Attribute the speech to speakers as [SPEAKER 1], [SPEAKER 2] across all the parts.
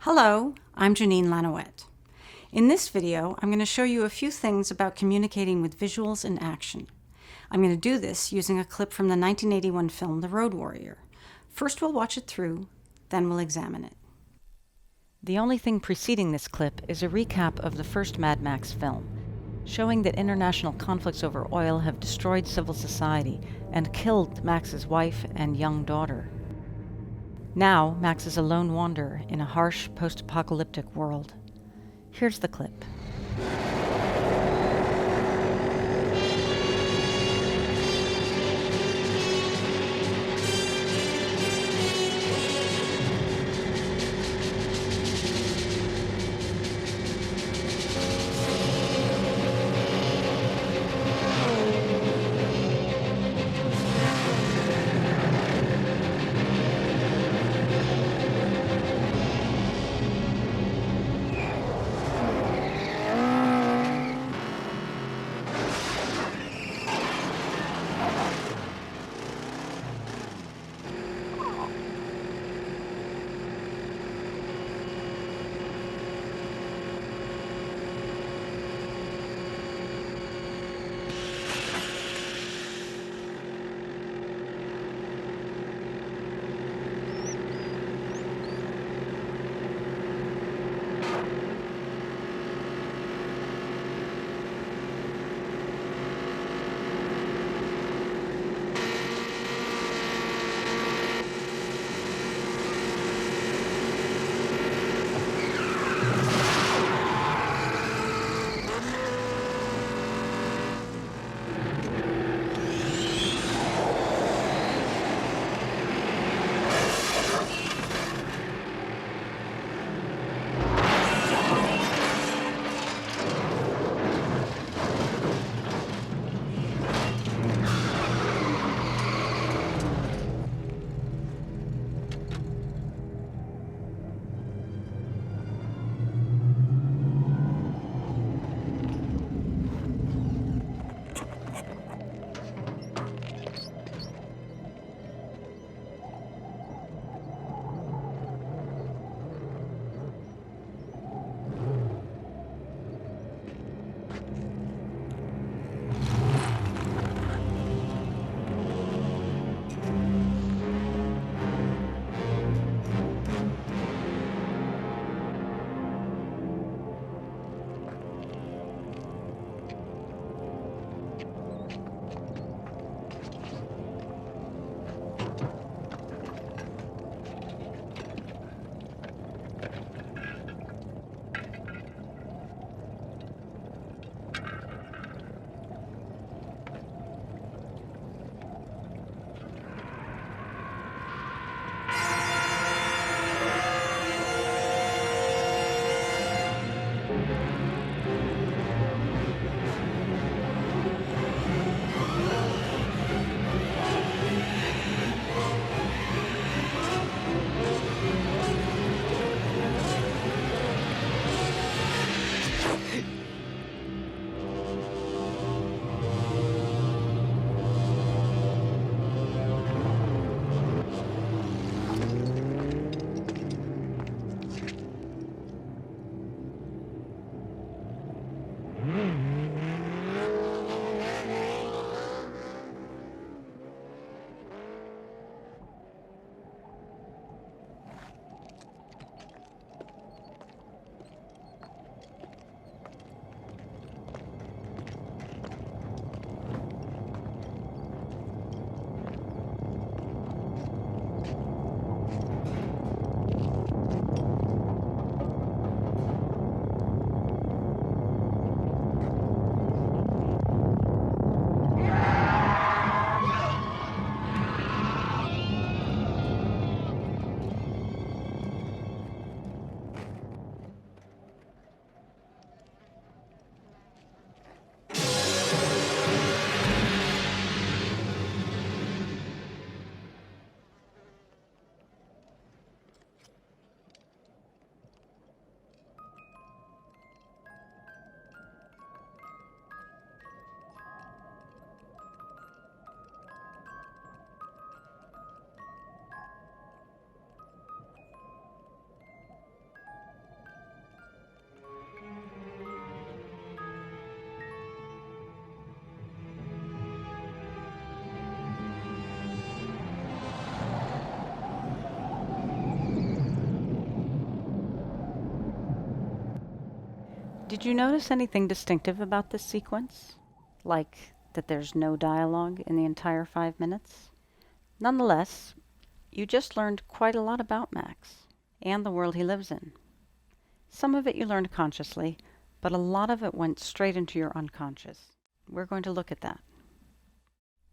[SPEAKER 1] Hello, I'm Janine Lanouette. In this video, I'm going to show you a few things about communicating with visuals and action. I'm going to do this using a clip from the 1981 film The Road Warrior. First we'll watch it through, then we'll examine it. The only thing preceding this clip is a recap of the first Mad Max film, showing that international conflicts over oil have destroyed civil society and killed Max's wife and young daughter. Now, Max is a lone wanderer in a harsh, post-apocalyptic world. Here's the clip. Did you notice anything distinctive about this sequence? Like that there's no dialogue in the entire 5 minutes? Nonetheless, you just learned quite a lot about Max and the world he lives in. Some of it you learned consciously, but a lot of it went straight into your unconscious. We're going to look at that.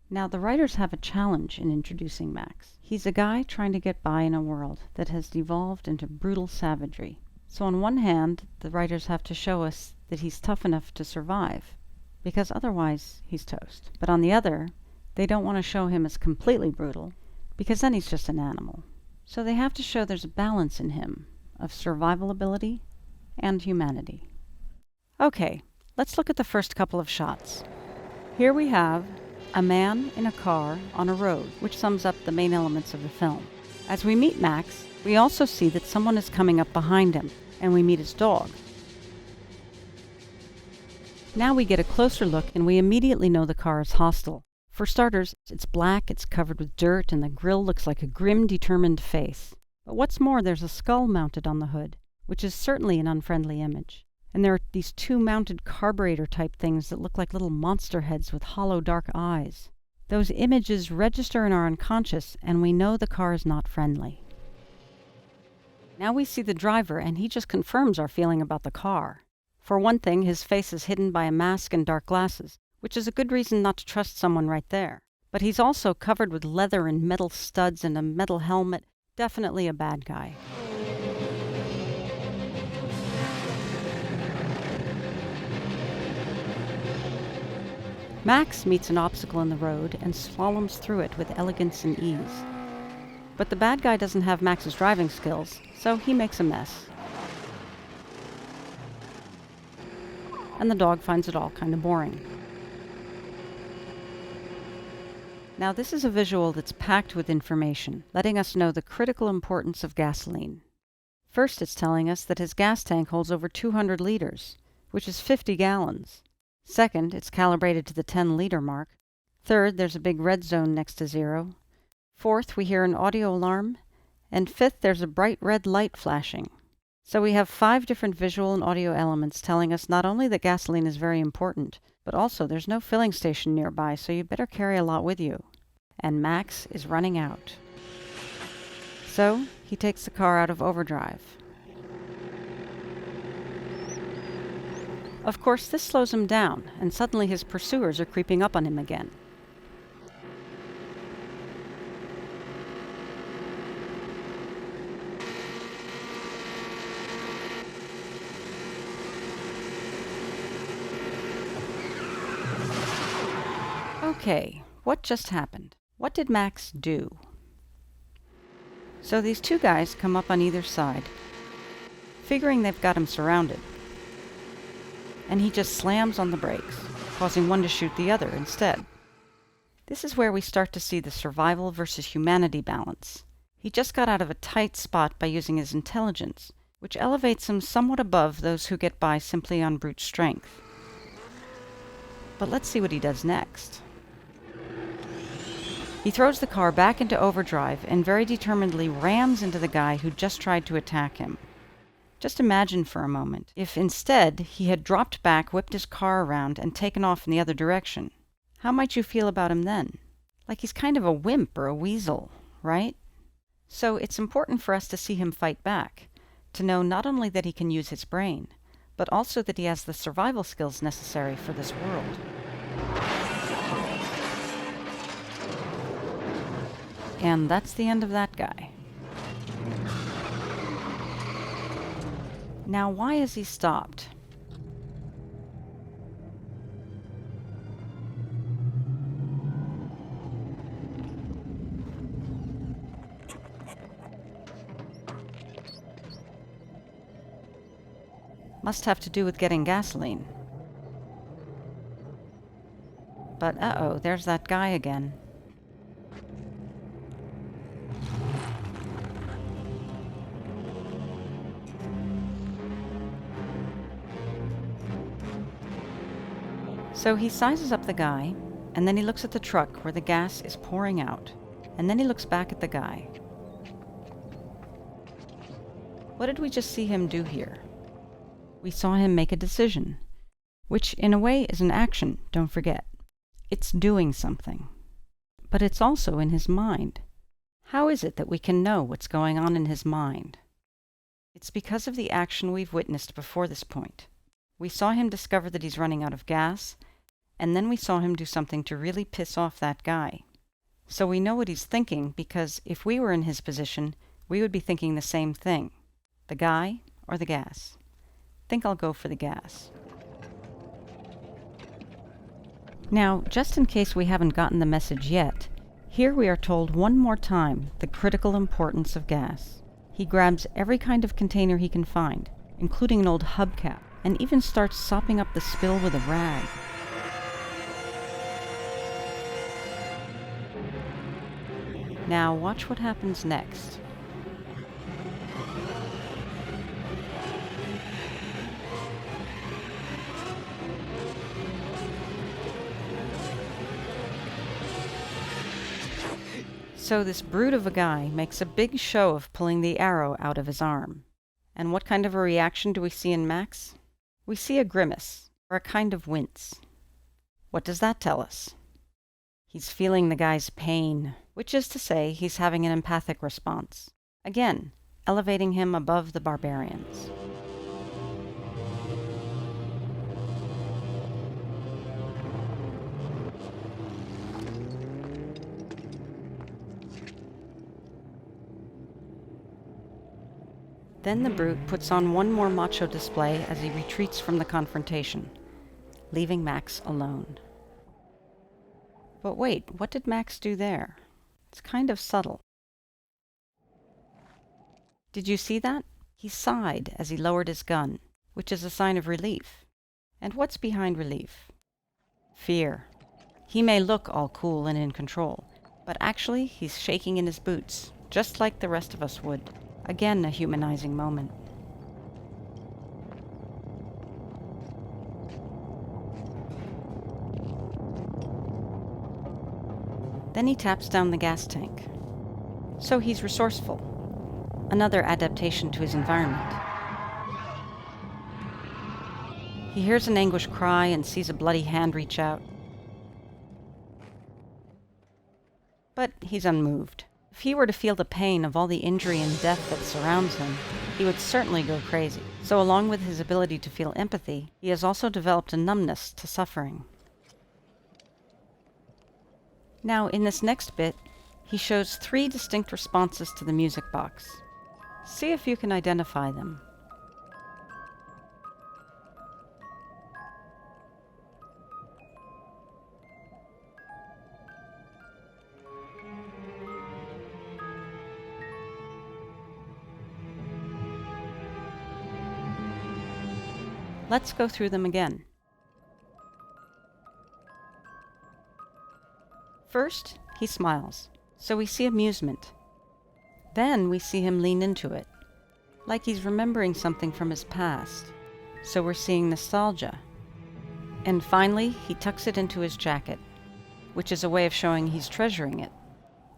[SPEAKER 1] Now, the writers have a challenge in introducing Max. He's a guy trying to get by in a world that has devolved into brutal savagery. So on one hand, the writers have to show us that he's tough enough to survive, because otherwise he's toast. But on the other, they don't want to show him as completely brutal, because then he's just an animal. So they have to show there's a balance in him of survival ability and humanity. Okay, let's look at the first couple of shots. Here we have a man in a car on a road, which sums up the main elements of the film. As we meet Max, we also see that someone is coming up behind him, and we meet his dog. Now we get a closer look, and we immediately know the car is hostile. For starters, it's black, it's covered with dirt, and the grille looks like a grim, determined face. But what's more, there's a skull mounted on the hood, which is certainly an unfriendly image. And there are these 2 mounted carburetor-type things that look like little monster heads with hollow, dark eyes. Those images register in our unconscious, and we know the car is not friendly. Now we see the driver, and he just confirms our feeling about the car. For one thing, his face is hidden by a mask and dark glasses, which is a good reason not to trust someone right there. But he's also covered with leather and metal studs and a metal helmet. Definitely a bad guy. Max meets an obstacle in the road and slaloms through it with elegance and ease. But the bad guy doesn't have Max's driving skills, so he makes a mess. And the dog finds it all kind of boring. Now this is a visual that's packed with information, letting us know the critical importance of gasoline. First, it's telling us that his gas tank holds over 200 liters, which is 50 gallons. Second, it's calibrated to the 10-liter mark. Third, there's a big red zone next to 0. Fourth, we hear an audio alarm. And fifth, there's a bright red light flashing. So we have 5 different visual and audio elements telling us not only that gasoline is very important, but also there's no filling station nearby, so you better carry a lot with you. And Max is running out. So he takes the car out of overdrive. Of course, this slows him down, and suddenly his pursuers are creeping up on him again. Okay, what just happened? What did Max do? So these 2 guys come up on either side, figuring they've got him surrounded. And he just slams on the brakes, causing one to shoot the other instead. This is where we start to see the survival versus humanity balance. He just got out of a tight spot by using his intelligence, which elevates him somewhat above those who get by simply on brute strength. But let's see what he does next. He throws the car back into overdrive and very determinedly rams into the guy who just tried to attack him. Just imagine for a moment if instead he had dropped back, whipped his car around, and taken off in the other direction. How might you feel about him then? Like he's kind of a wimp or a weasel, right? So it's important for us to see him fight back, to know not only that he can use his brain, but also that he has the survival skills necessary for this world. And that's the end of that guy. Now, why has he stopped? Must have to do with getting gasoline. But uh-oh, there's that guy again. So he sizes up the guy, and then he looks at the truck where the gas is pouring out, and then he looks back at the guy. What did we just see him do here? We saw him make a decision, which in a way is an action, don't forget. It's doing something. But it's also in his mind. How is it that we can know what's going on in his mind? It's because of the action we've witnessed before this point. We saw him discover that he's running out of gas, and then we saw him do something to really piss off that guy. So we know what he's thinking because if we were in his position, we would be thinking the same thing. The guy or the gas? Think I'll go for the gas. Now, just in case we haven't gotten the message yet, here we are told one more time the critical importance of gas. He grabs every kind of container he can find, including an old hubcap, and even starts sopping up the spill with a rag. Now watch what happens next. So this brute of a guy makes a big show of pulling the arrow out of his arm. And what kind of a reaction do we see in Max? We see a grimace, or a kind of wince. What does that tell us? He's feeling the guy's pain, which is to say he's having an empathic response. Again, elevating him above the barbarians. Then the brute puts on one more macho display as he retreats from the confrontation, leaving Max alone. But wait, what did Max do there? It's kind of subtle. Did you see that? He sighed as he lowered his gun, which is a sign of relief. And what's behind relief? Fear. He may look all cool and in control, but actually he's shaking in his boots, just like the rest of us would. Again, a humanizing moment. Then he taps down the gas tank. So he's resourceful. Another adaptation to his environment. He hears an anguished cry and sees a bloody hand reach out. But he's unmoved. If he were to feel the pain of all the injury and death that surrounds him, he would certainly go crazy. So along with his ability to feel empathy, he has also developed a numbness to suffering. Now, in this next bit, he shows 3 distinct responses to the music box. See if you can identify them. Let's go through them again. First, he smiles, so we see amusement. Then we see him lean into it, like he's remembering something from his past, so we're seeing nostalgia. And finally, he tucks it into his jacket, which is a way of showing he's treasuring it.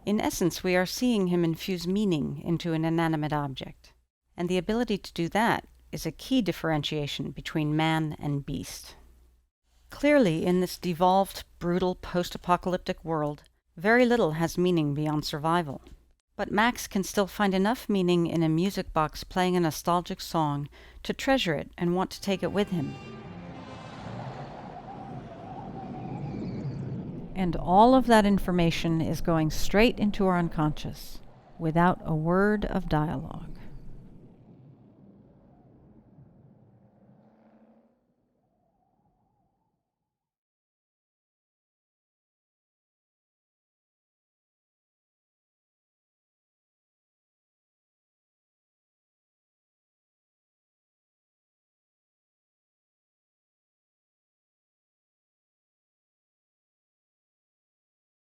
[SPEAKER 1] In essence, we are seeing him infuse meaning into an inanimate object, and the ability to do that is a key differentiation between man and beast. Clearly, in this devolved, brutal, post-apocalyptic world, very little has meaning beyond survival. But Max can still find enough meaning in a music box playing a nostalgic song to treasure it and want to take it with him. And all of that information is going straight into our unconscious, without a word of dialogue.